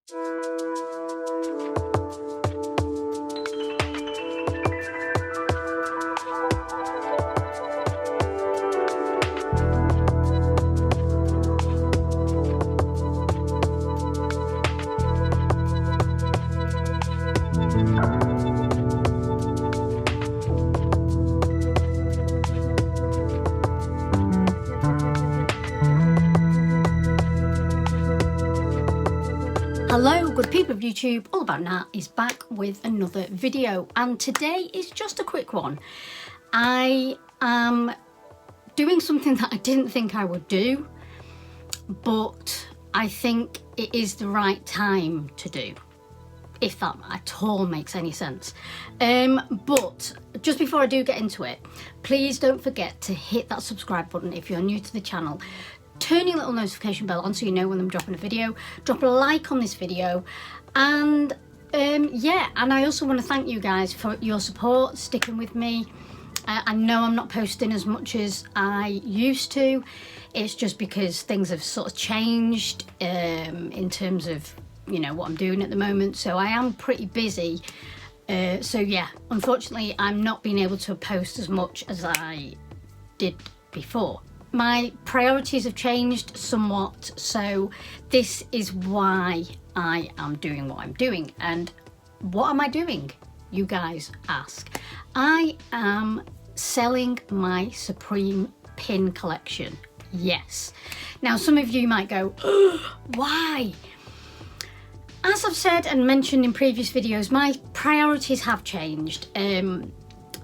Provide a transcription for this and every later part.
Hello good people of YouTube, All About Nat is back with another video, and today is just a quick one. I am doing something that I didn't think I would do, but I think it is the right time to do, if that at all makes any sense. But just before I do get into it, please don't forget to hit that subscribe button if you're new to the channel. Turn your little notification bell on so you know when I'm dropping a video. Drop a like on this video, and yeah, and I also want to thank you guys for your support, sticking with me. I know I'm not posting as much as I used to. It's just because things have sort of changed in terms of, you know, what I'm doing at the moment. So I am pretty busy. So yeah, unfortunately I'm not being able to post as much as I did before. My priorities have changed somewhat, so this is why I am doing what I'm doing. And what am I doing, you guys ask? I am selling my Supreme pin collection. Yes. Now some of you might go, oh, why? As I've said and mentioned in previous videos, my priorities have changed.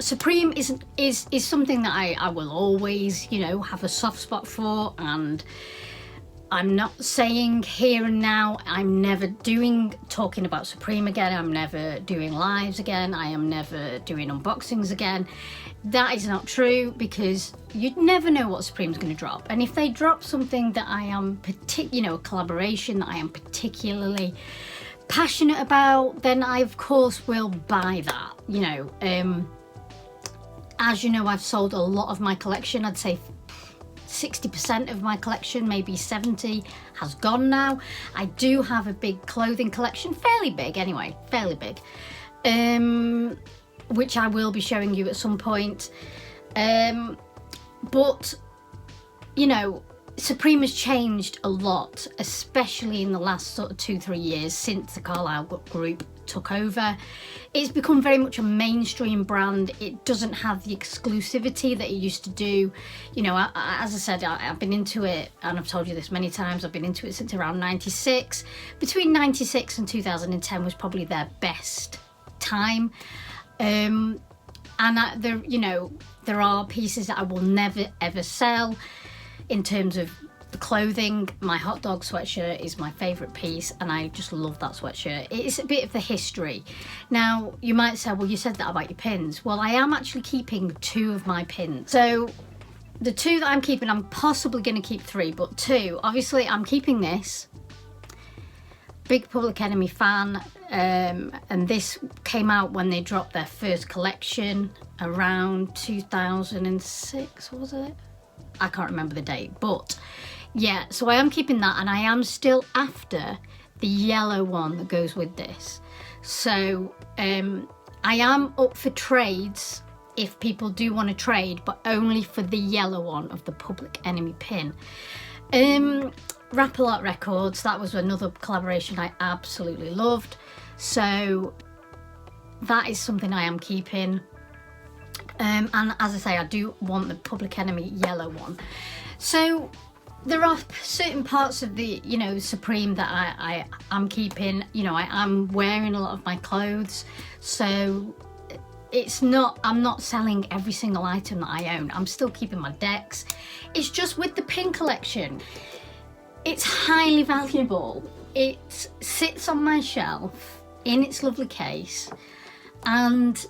Supreme is something that I will always, you know, have a soft spot for, and I'm not saying here and now I'm never talking about Supreme again. I'm never doing lives again. I am never doing unboxings again. That is not true, because you'd never know what Supreme's going to drop, and if they drop something that I am a collaboration that I am particularly passionate about, then I of course will buy that, you know. As you know, I've sold a lot of my collection. I'd say 60% of my collection, maybe 70, has gone now. I do have a big clothing collection, fairly big anyway, fairly big, which I will be showing you at some point. But, you know, Supreme has changed a lot, especially in the last sort of 2-3 years since the Carlisle group took over. It's become very much a mainstream brand. It doesn't have the exclusivity that it used to do. You know, as I said, I've been into it, and I've told you this many times, I've been into it since around 96. Between 96 and 2010 was probably their best time. And there are pieces that I will never ever sell. In terms of the clothing, my hot dog sweatshirt is my favourite piece, and I just love that sweatshirt. It's a bit of the history. Now, you might say, well, you said that about your pins. Well, I am actually keeping 2 of my pins. So the 2 that I'm keeping, I'm possibly going to keep 3, but 2, obviously I'm keeping this. Big Public Enemy fan, and this came out when they dropped their first collection around 2006, was it? I can't remember the date, but yeah, so I am keeping that, and I am still after the yellow one that goes with this. So I am up for trades if people do want to trade, but only for the yellow one of the Public Enemy pin. Rap A Lot Records, that was another collaboration I absolutely loved, so that is something I am keeping. And as I say, I do want the Public Enemy yellow one. So there are certain parts of the, you know, Supreme that I am keeping. You know, I am wearing a lot of my clothes, so it's not, I'm not selling every single item that I own. I'm still keeping my decks. It's just with the pin collection, it's highly valuable. It sits on my shelf in its lovely case, and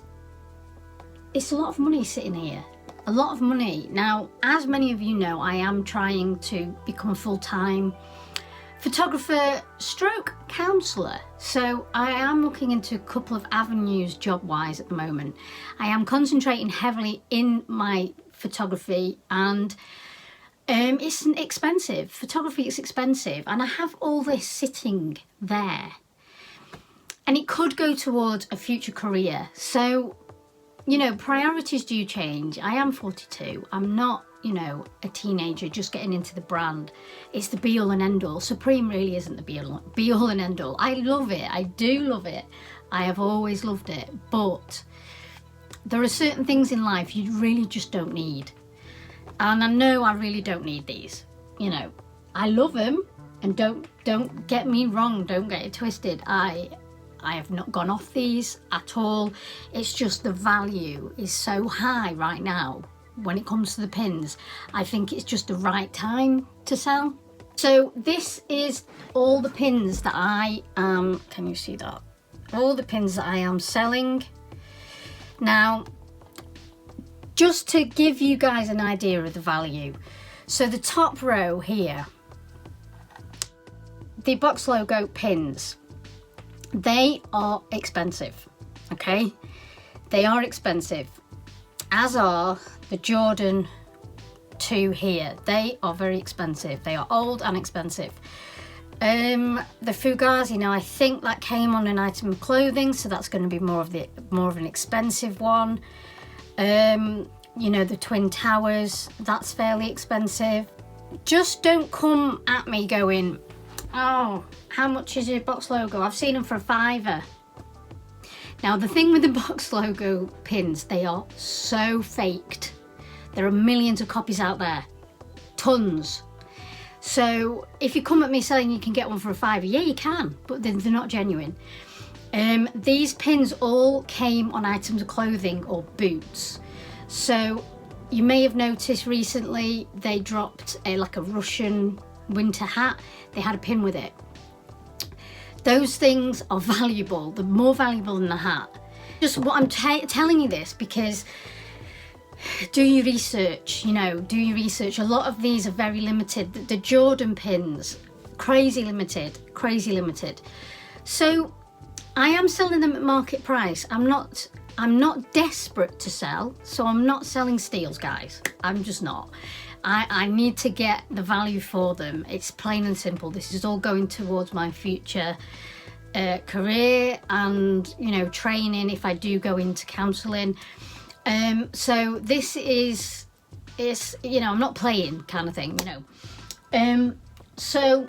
it's a lot of money sitting here, a lot of money. Now, as many of you know, I am trying to become a full-time photographer stroke counsellor. So I am looking into a couple of avenues job-wise at the moment. I am concentrating heavily in my photography, and It's expensive. Photography is expensive, and I have all this sitting there, and it could go towards a future career. So, you know, priorities do change. I am 42. I'm not, you know, a teenager just getting into the brand. It's the be all and end all. Supreme really isn't the be all and end all. I love it. I do love it. I have always loved it. But there are certain things in life you really just don't need. And I know I really don't need these. You know, I love them, and don't get me wrong. Don't get it twisted. I have not gone off these at all. It's just the value is so high right now when it comes to the pins. I think it's just the right time to sell. So this is all the pins that I am, can you see that? All the pins that I am selling. Now, just to give you guys an idea of the value. So the top row here, the box logo pins, they are expensive, okay? They are expensive, as are the Jordan 2 here. They are very expensive. They are old and expensive. The Fugazi, now I think that came on an item of clothing, so that's going to be more of an expensive one. You know, the Twin Towers, that's fairly expensive. Just don't come at me going, oh, how much is your box logo? I've seen them for £5. Now, the thing with the box logo pins, they are so faked. There are millions of copies out there, tons. So if you come at me saying you can get one for £5, yeah, you can, but they're not genuine. These pins all came on items of clothing or boots. So you may have noticed recently they dropped like a Russian winter hat. They had a pin with it. Those things are valuable. They're more valuable than the hat. Just what I'm telling you this because do your research, you know, do your research. A lot of these are very limited. The Jordan pins, crazy limited. So I am selling them at market price. I'm not desperate to sell, so I'm not selling steals, guys. I'm just not. I need to get the value for them. It's plain and simple. This is all going towards my future career and, you know, training if I do go into counselling. So this is, you know, I'm not playing kind of thing, you know. So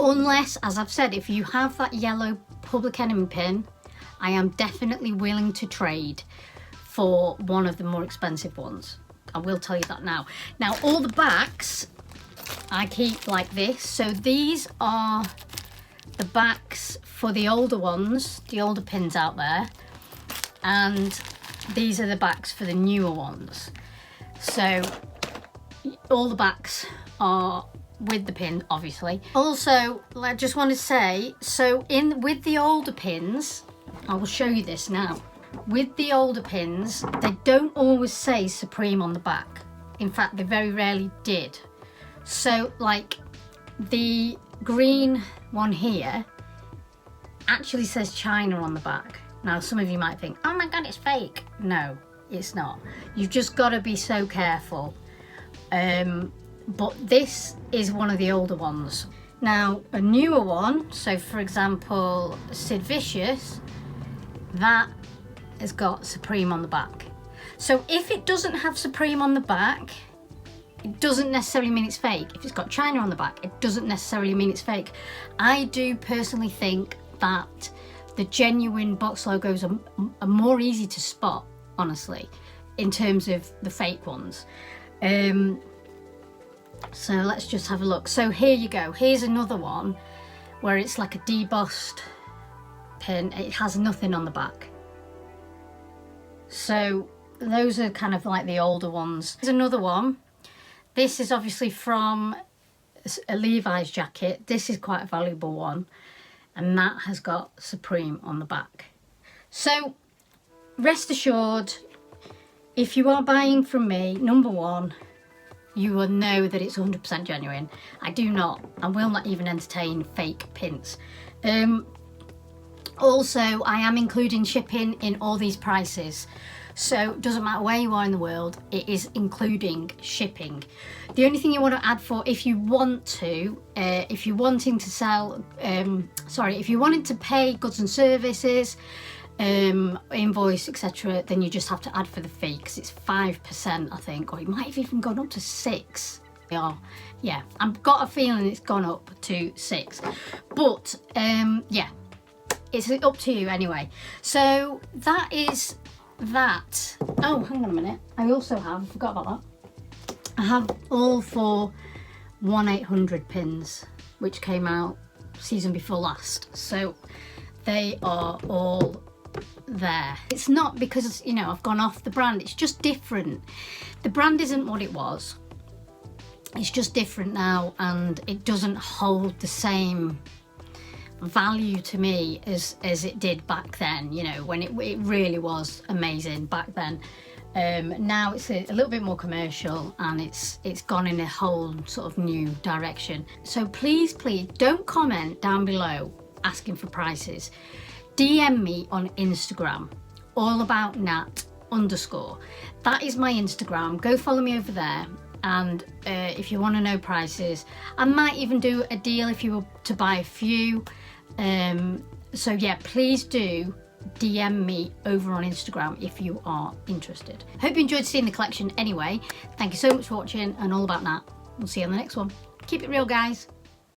unless, as I've said, if you have that yellow Public Enemy pin, I am definitely willing to trade for one of the more expensive ones. I will tell you that now. Now, all the backs I keep like this. So these are the backs for the older ones, the older pins out there. And these are the backs for the newer ones. So all the backs are with the pin, obviously. Also, I just want to say, so with the older pins, I will show you this now. With the older pins, they don't always say Supreme on the back. In fact, they very rarely did. So, like, the green one here actually says China on the back. Now, some of you might think, oh my God, it's fake. No, it's not. You've just got to be so careful. But this is one of the older ones. Now, a newer one, so for example, Sid Vicious, that has got Supreme on the back. So if it doesn't have Supreme on the back, it doesn't necessarily mean it's fake. If it's got China on the back, it doesn't necessarily mean it's fake. I do personally think that the genuine box logos are more easy to spot, honestly, in terms of the fake ones. So let's just have a look. So here you go. Here's another one where it's like a debossed pin. It has nothing on the back. So those are kind of like the older ones. There's another one. This is obviously from a Levi's jacket. This is quite a valuable one. And that has got Supreme on the back. So rest assured, if you are buying from me, number one, you will know that it's 100% genuine. I do not, and will not even entertain fake pins. Also, I am including shipping in all these prices. So it doesn't matter where you are in the world, it is including shipping. The only thing you want to add for, if you want to, if you're wanting to sell, if you wanted to pay goods and services, invoice, etc., then you just have to add for the fee, because it's 5%, I think, or it might have even gone up to 6%. Yeah, I've got a feeling it's gone up to 6%, but yeah, it's up to you anyway. So that is that. Oh, hang on a minute, I also have, I forgot about that, I have all 4 1-800 pins which came out season before last, so they are all there. It's not because, you know, I've gone off the brand, it's just different. The brand isn't what it was, it's just different now, and it doesn't hold the same value to me as it did back then, you know, when it really was amazing back then. Now it's a little bit more commercial, and it's gone in a whole sort of new direction. So please don't comment down below asking for prices. DM me on Instagram, allaboutnat_. That is my Instagram. Go follow me over there, and if you want to know prices, I might even do a deal if you were to buy a few. So yeah, please do DM me over on Instagram if you are interested. Hope you enjoyed seeing the collection anyway. Thank you so much for watching, and All About Nat. We'll see you on the next one. Keep it real, guys.